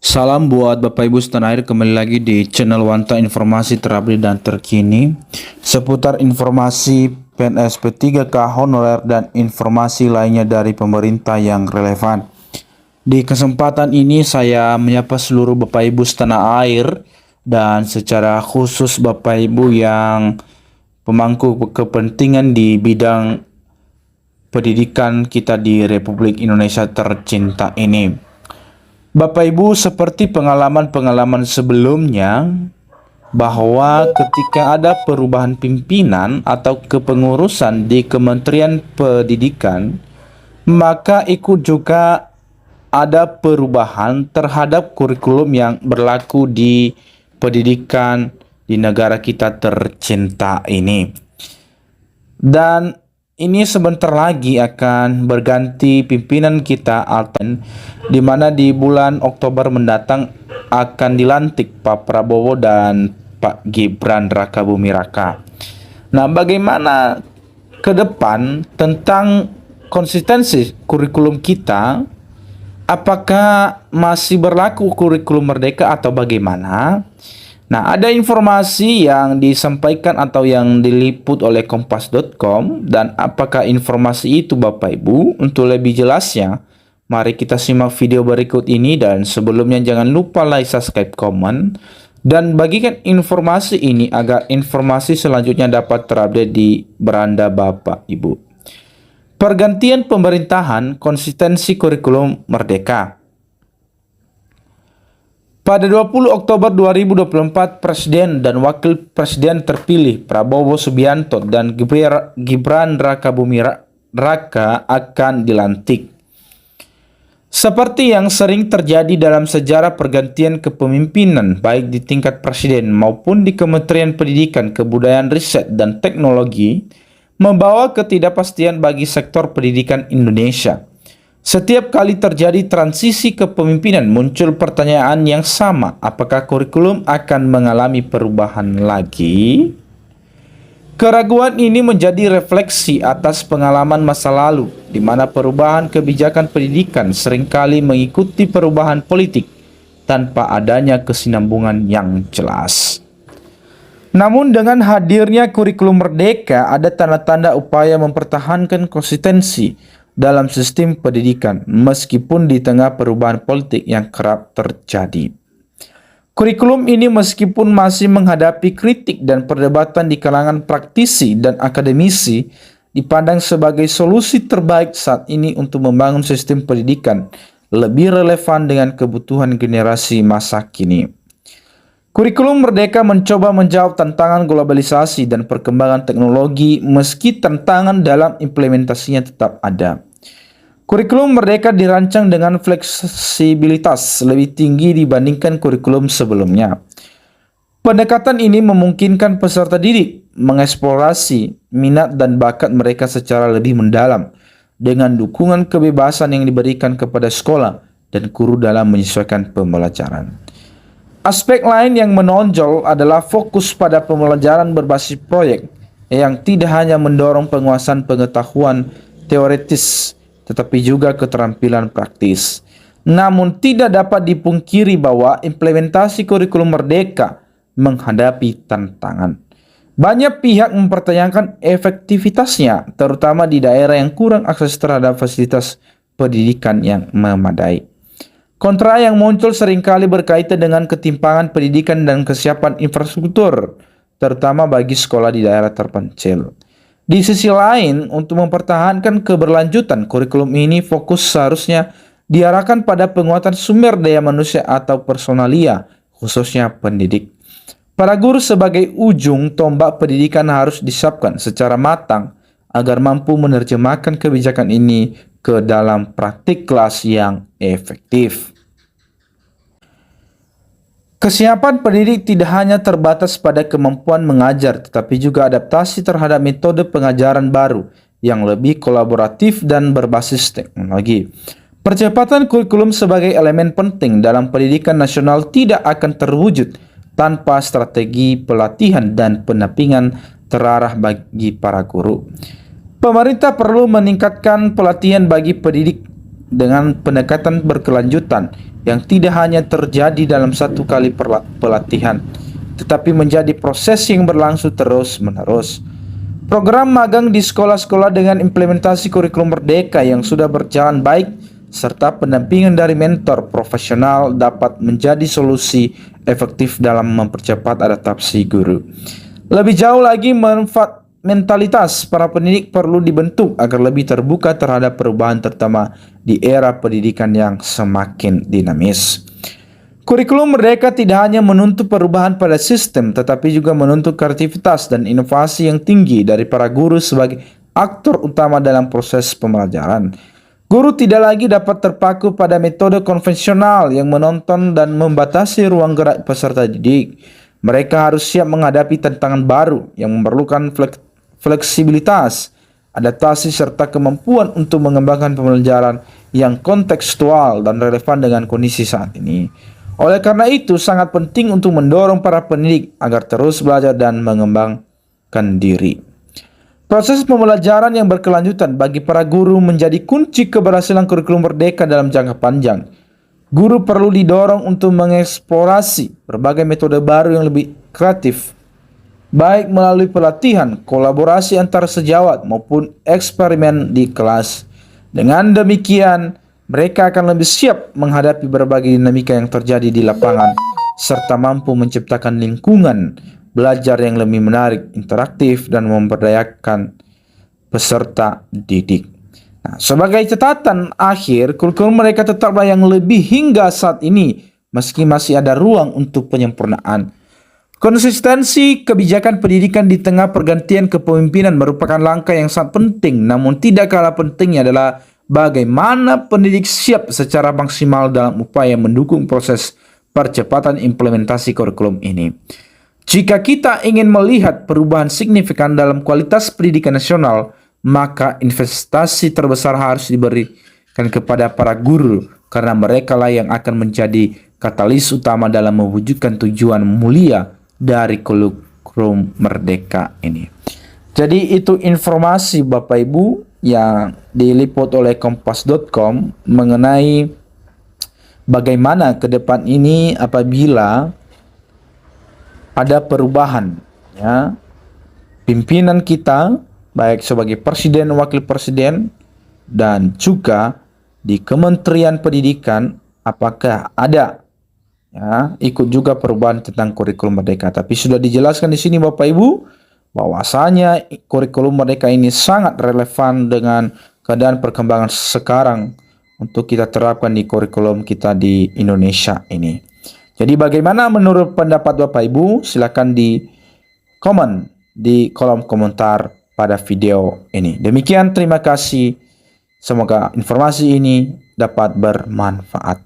Salam buat Bapak Ibu setanah air, kembali lagi di channel Wanta, informasi terupdate dan terkini seputar informasi PNS P3K honorer dan informasi lainnya dari pemerintah yang relevan. Di kesempatan ini saya menyapa seluruh Bapak Ibu setanah air dan secara khusus Bapak Ibu yang pemangku kepentingan di bidang pendidikan kita di Republik Indonesia tercinta ini. Bapak Ibu, seperti pengalaman-pengalaman sebelumnya, bahwa ketika ada perubahan pimpinan atau kepengurusan di Kementerian Pendidikan, maka ikut juga ada perubahan terhadap kurikulum yang berlaku di pendidikan di negara kita tercinta ini. Dan ini sebentar lagi akan berganti pimpinan kita, di mana di bulan Oktober mendatang akan dilantik Pak Prabowo dan Pak Gibran Rakabuming Raka. Nah, bagaimana ke depan tentang konsistensi kurikulum kita? Apakah masih berlaku kurikulum Merdeka atau bagaimana? Nah, ada informasi yang disampaikan atau yang diliput oleh kompas.com, dan apakah informasi itu Bapak Ibu? Untuk lebih jelasnya, mari kita simak video berikut ini, dan sebelumnya jangan lupa like, subscribe, komen, dan bagikan informasi ini agar informasi selanjutnya dapat terupdate di beranda Bapak Ibu. Pergantian pemerintahan, konsistensi kurikulum Merdeka. Pada 20 Oktober 2024, Presiden dan Wakil Presiden terpilih Prabowo Subianto dan Gibran Rakabuming Raka akan dilantik. Seperti yang sering terjadi dalam sejarah pergantian kepemimpinan, baik di tingkat presiden maupun di Kementerian Pendidikan, Kebudayaan, Riset, dan Teknologi, membawa ketidakpastian bagi sektor pendidikan Indonesia. Setiap kali terjadi transisi kepemimpinan, muncul pertanyaan yang sama, apakah kurikulum akan mengalami perubahan lagi? Keraguan ini menjadi refleksi atas pengalaman masa lalu, di mana perubahan kebijakan pendidikan seringkali mengikuti perubahan politik tanpa adanya kesinambungan yang jelas. Namun dengan hadirnya kurikulum Merdeka, ada tanda-tanda upaya mempertahankan konsistensi dalam sistem pendidikan, meskipun di tengah perubahan politik yang kerap terjadi. Kurikulum ini meskipun masih menghadapi kritik dan perdebatan di kalangan praktisi dan akademisi, dipandang sebagai solusi terbaik saat ini untuk membangun sistem pendidikan lebih relevan dengan kebutuhan generasi masa kini. Kurikulum Merdeka mencoba menjawab tantangan globalisasi dan perkembangan teknologi, meski tantangan dalam implementasinya tetap ada. Kurikulum Merdeka dirancang dengan fleksibilitas lebih tinggi dibandingkan kurikulum sebelumnya. Pendekatan ini memungkinkan peserta didik mengeksplorasi minat dan bakat mereka secara lebih mendalam, dengan dukungan kebebasan yang diberikan kepada sekolah dan guru dalam menyesuaikan pembelajaran. Aspek lain yang menonjol adalah fokus pada pembelajaran berbasis proyek yang tidak hanya mendorong penguasaan pengetahuan teoritis, tetapi juga keterampilan praktis. Namun tidak dapat dipungkiri bahwa implementasi kurikulum Merdeka menghadapi tantangan. Banyak pihak mempertanyakan efektivitasnya, terutama di daerah yang kurang akses terhadap fasilitas pendidikan yang memadai. Kontra yang muncul seringkali berkaitan dengan ketimpangan pendidikan dan kesiapan infrastruktur, terutama bagi sekolah di daerah terpencil. Di sisi lain, untuk mempertahankan keberlanjutan kurikulum ini, fokus seharusnya diarahkan pada penguatan sumber daya manusia atau personalia, khususnya pendidik. Para guru sebagai ujung tombak pendidikan harus disiapkan secara matang agar mampu menerjemahkan kebijakan ini ke dalam praktik kelas yang efektif. Kesiapan pendidik tidak hanya terbatas pada kemampuan mengajar, tetapi juga adaptasi terhadap metode pengajaran baru yang lebih kolaboratif dan berbasis teknologi. Percepatan kurikulum sebagai elemen penting dalam pendidikan nasional tidak akan terwujud tanpa strategi pelatihan dan pendampingan terarah bagi para guru. Pemerintah perlu meningkatkan pelatihan bagi pendidik dengan pendekatan berkelanjutan yang tidak hanya terjadi dalam satu kali pelatihan, tetapi menjadi proses yang berlangsung terus-menerus. Program magang di sekolah-sekolah dengan implementasi kurikulum merdeka yang sudah berjalan baik serta pendampingan dari mentor profesional dapat menjadi solusi efektif dalam mempercepat adaptasi guru. Lebih jauh lagi, mentalitas para pendidik perlu dibentuk agar lebih terbuka terhadap perubahan, terutama di era pendidikan yang semakin dinamis. Kurikulum merdeka tidak hanya menuntut perubahan pada sistem, tetapi juga menuntut kreativitas dan inovasi yang tinggi dari para guru sebagai aktor utama dalam proses pembelajaran. Guru tidak lagi dapat terpaku pada metode konvensional yang menonton dan membatasi ruang gerak peserta didik. Mereka harus siap menghadapi tantangan baru yang memerlukan fleksibilitas, adaptasi, serta kemampuan untuk mengembangkan pembelajaran yang kontekstual dan relevan dengan kondisi saat ini. Oleh karena itu, sangat penting untuk mendorong para pendidik agar terus belajar dan mengembangkan diri. Proses pembelajaran yang berkelanjutan bagi para guru menjadi kunci keberhasilan kurikulum merdeka dalam jangka panjang. Guru perlu didorong untuk mengeksplorasi berbagai metode baru yang lebih kreatif, baik melalui pelatihan, kolaborasi antar sejawat, maupun eksperimen di kelas. Dengan demikian, mereka akan lebih siap menghadapi berbagai dinamika yang terjadi di lapangan, serta mampu menciptakan lingkungan belajar yang lebih menarik, interaktif, dan memberdayakan peserta didik. Nah, sebagai catatan akhir, kurikulum mereka tetaplah yang lebih hingga saat ini, meski masih ada ruang untuk penyempurnaan. Konsistensi kebijakan pendidikan di tengah pergantian kepemimpinan merupakan langkah yang sangat penting, namun tidak kalah pentingnya adalah bagaimana pendidik siap secara maksimal dalam upaya mendukung proses percepatan implementasi kurikulum ini. Jika kita ingin melihat perubahan signifikan dalam kualitas pendidikan nasional, maka investasi terbesar harus diberikan kepada para guru, karena mereka lah yang akan menjadi katalis utama dalam mewujudkan tujuan mulia dari kurikulum merdeka ini. Jadi itu informasi Bapak Ibu yang diliput oleh kompas.com mengenai bagaimana ke depan ini apabila ada perubahan, ya, pimpinan kita baik sebagai presiden, wakil presiden, dan juga di Kementerian Pendidikan, apakah ada, ya, ikut juga perubahan tentang kurikulum merdeka. Tapi sudah dijelaskan di sini Bapak Ibu bahwasanya kurikulum merdeka ini sangat relevan dengan keadaan perkembangan sekarang untuk kita terapkan di kurikulum kita di Indonesia ini. Jadi bagaimana menurut pendapat Bapak Ibu? Silakan di komen di kolom komentar pada video ini. Demikian, terima kasih. Semoga informasi ini dapat bermanfaat.